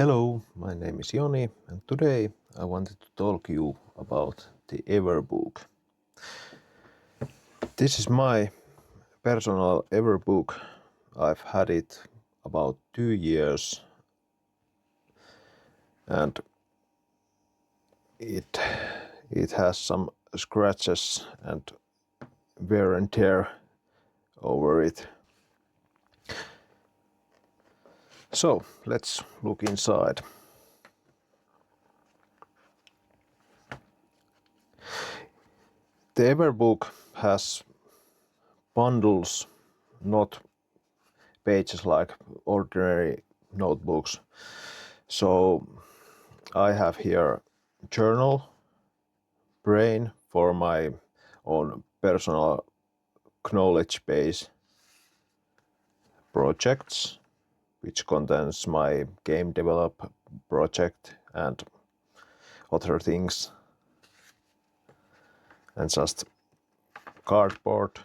Hello, my name is Joni, and today I wanted to talk you about the everbook. This is my personal everbook. I've had it about 2 years, and it has some scratches and wear and tear over it. So let's look inside. The everbook has bundles, not pages like ordinary notebooks. So I have here journal, brain for my own personal knowledge base, projects, which contains my game develop project and other things, and just cardboard.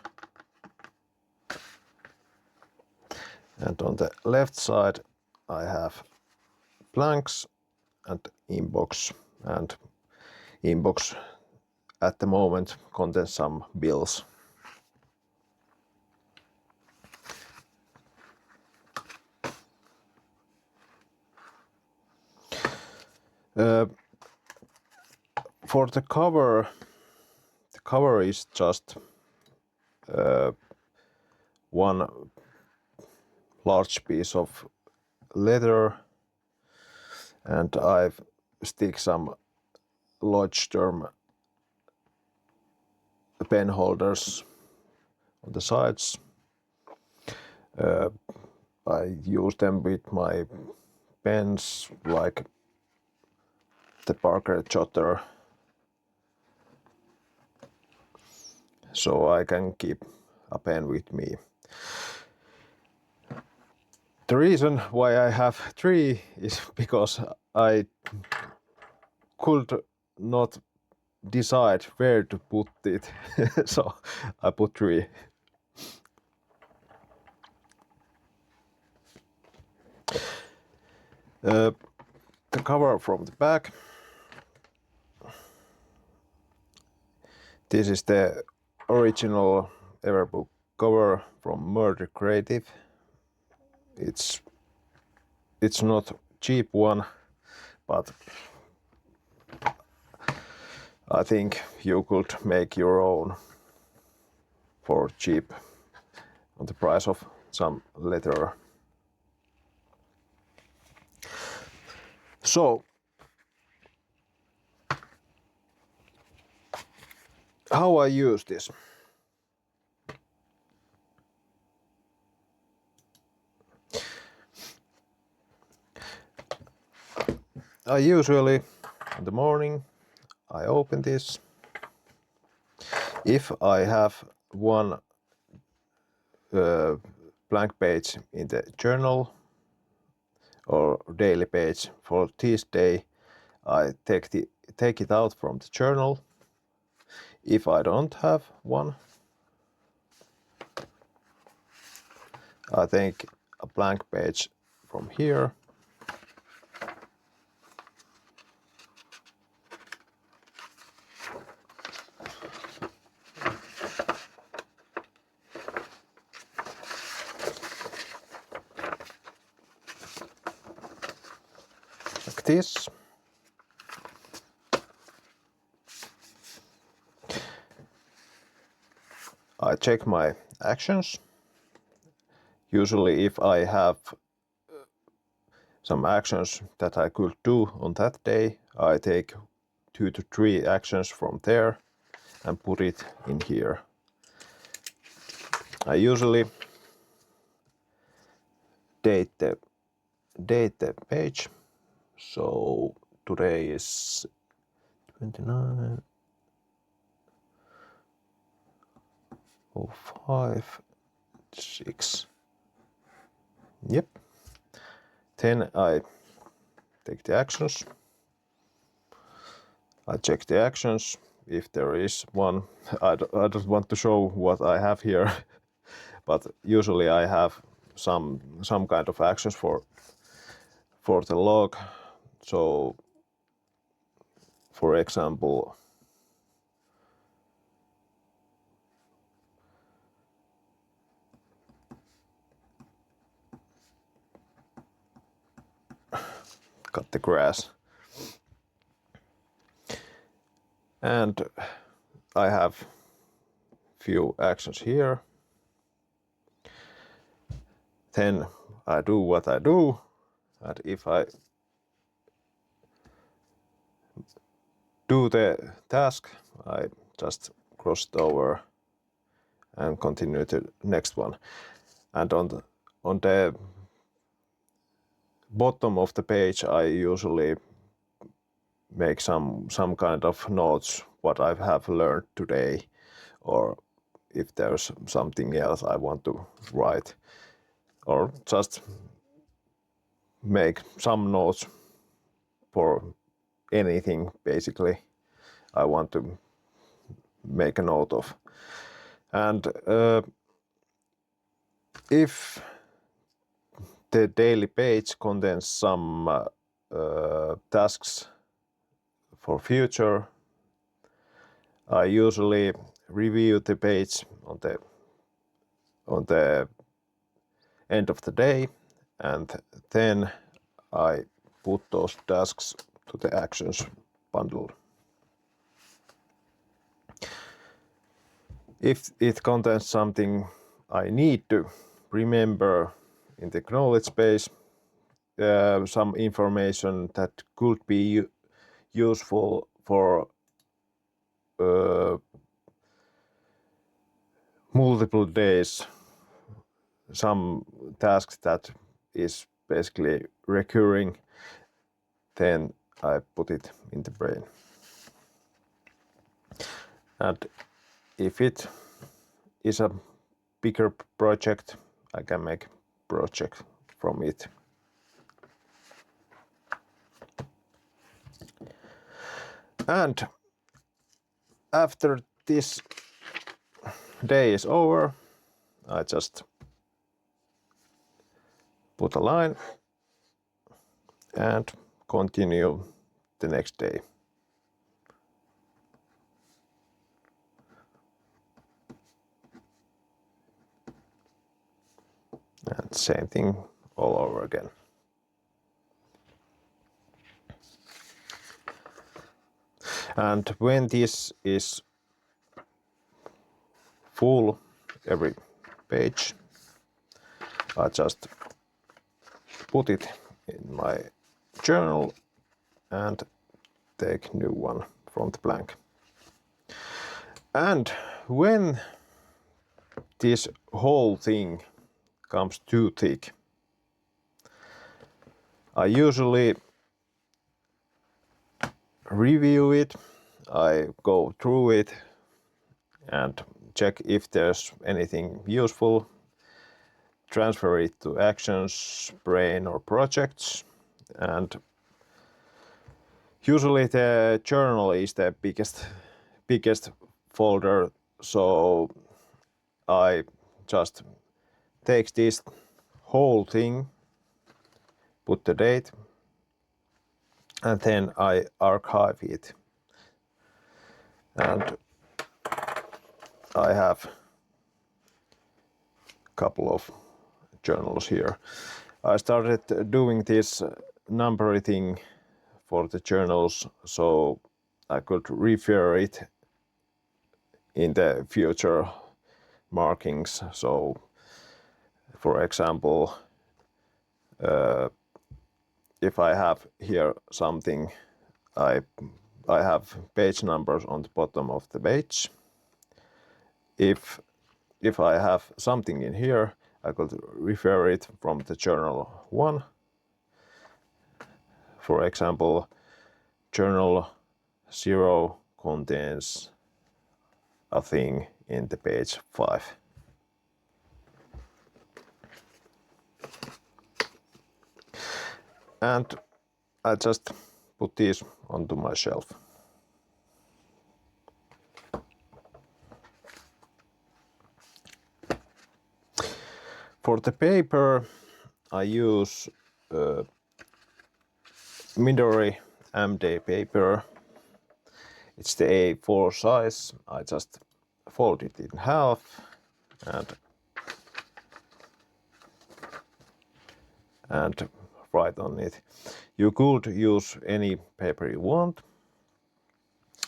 And on the left side I have blanks and inbox, and inbox at the moment contains some bills. For the cover is just one large piece of leather, and I've stick some Leuchtturm pen holders on the sides. I use them with my pens like the Parker Jotter, so I can keep a pen with me. The reason why I have three is because I could not decide where to put it, so I put three. The cover from the back. This is the original everbook cover from Murdy Creative. It's not cheap one, but I think you could make your own for cheap on the price of some leather. So how I use this? I usually in the morning I open this. If I have one blank page in the journal or daily page for this day, I take it out from the journal. If I don't have one, I take a blank page from here. Like this. I check my actions. Usually if I have some actions that I could do on that day, I take 2 to 3 actions from there and put it in here. I usually date the page. So today is 29 05 6. Yep. Then I take the actions. I check the actions if there is one. I don't want to show what I have here, but usually I have some kind of actions for the log. So for example, cut the grass. And I have few actions here. Then I do what I do, and if I do the task, I just cross it over and continue to the next one. And on the bottom of the page, I usually make some kind of notes what I have learned today, or if there's something else I want to write, or just make some notes for anything basically I want to make a note of. And if the daily page contains some tasks for future, I usually review the page on the end of the day, and then I put those tasks to the actions bundle. If it contains something I need to remember in the knowledge base, some information that could be useful for multiple days, some tasks that is basically recurring, then I put it in the brain. And if it is a bigger project, I can make project from it. And after this day is over, I just put a line and continue the next day. And same thing all over again. And when this is full, every page, I just put it in my journal and take new one from the blank. And when this whole thing comes too thick, I usually review it, I go through it and check if there's anything useful, transfer it to actions, brain or projects, and usually the journal is the biggest folder, so I just take this whole thing, put the date, and then I archive it. And I have a couple of journals here. I started doing this number thing for the journals so I could refer it in the future markings. So for example, if I have here something, I have page numbers on the bottom of the page. If I have something in here, I could refer it from the journal 1. For example, journal 0 contains a thing in the page 5. And I just put these onto my shelf. For the paper, I use Midori MD paper. It's the A4 size. I just fold it in half and write on it. You could use any paper you want.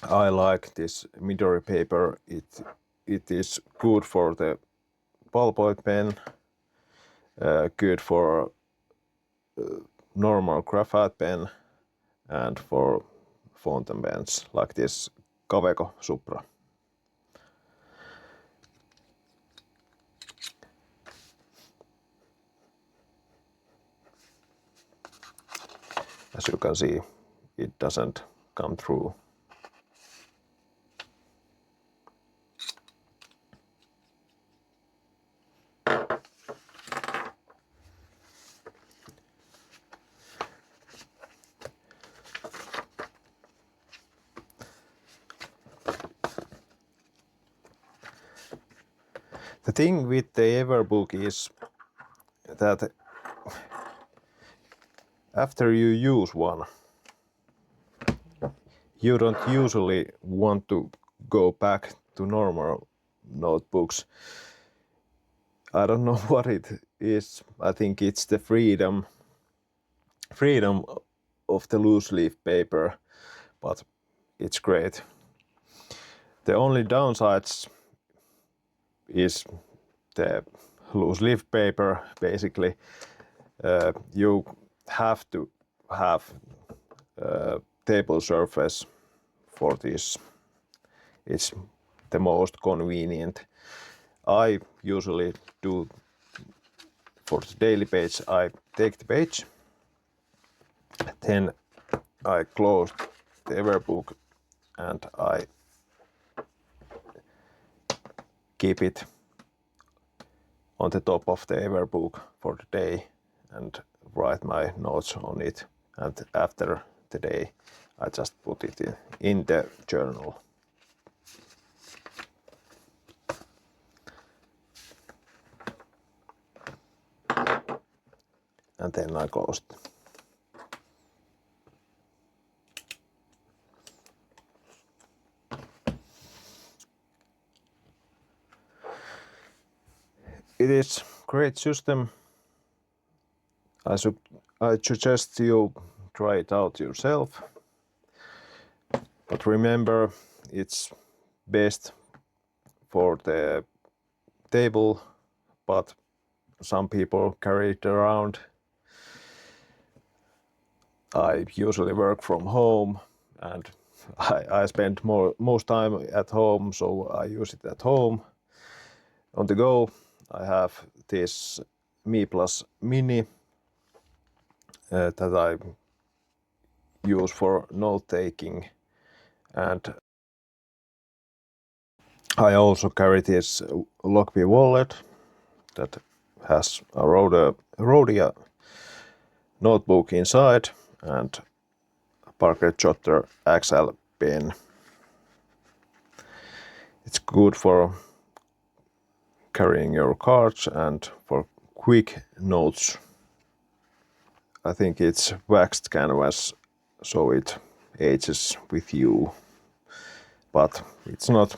I like this Midori paper. It is good for the ballpoint pen, good for normal graphite pen, and for fountain pens like this Kaweco Supra. As you can see, it doesn't come through. The thing with the everbook is that after you use one, you don't usually want to go back to normal notebooks. I don't know what it is. I think it's the freedom of the loose leaf paper, but it's great. The only downsides is the loose leaf paper. Basically, you have to have table surface for this. It's the most convenient. I usually do for the daily page. I take the page, then I close the everbook and I keep it on the top of the everbook for the day and write my notes on it, and after the day I just put it in the journal. And then I close it. It is great system. I suggest you try it out yourself. But remember, it's best for the table, but some people carry it around. I usually work from home and I spend most time at home, so I use it at home. On the go, I have this Me Plus Mini that I use for note taking, and I also carry this Lockbee wallet that has a Rhodia notebook inside and Parker Jotter XL pen. It's good for carrying your cards and for quick notes. I think it's waxed canvas, so it ages with you, but it's not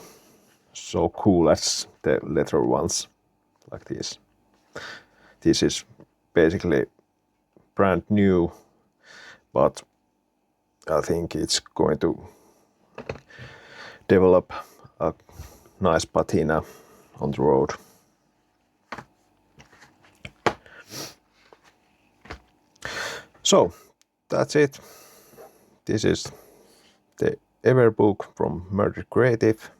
so cool as the leather ones like this. This is basically brand new, but I think it's going to develop a nice patina on the road. So that's it. This is the everbook from Murdy Creative.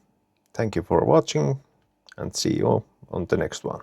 Thank you for watching and see you on the next one.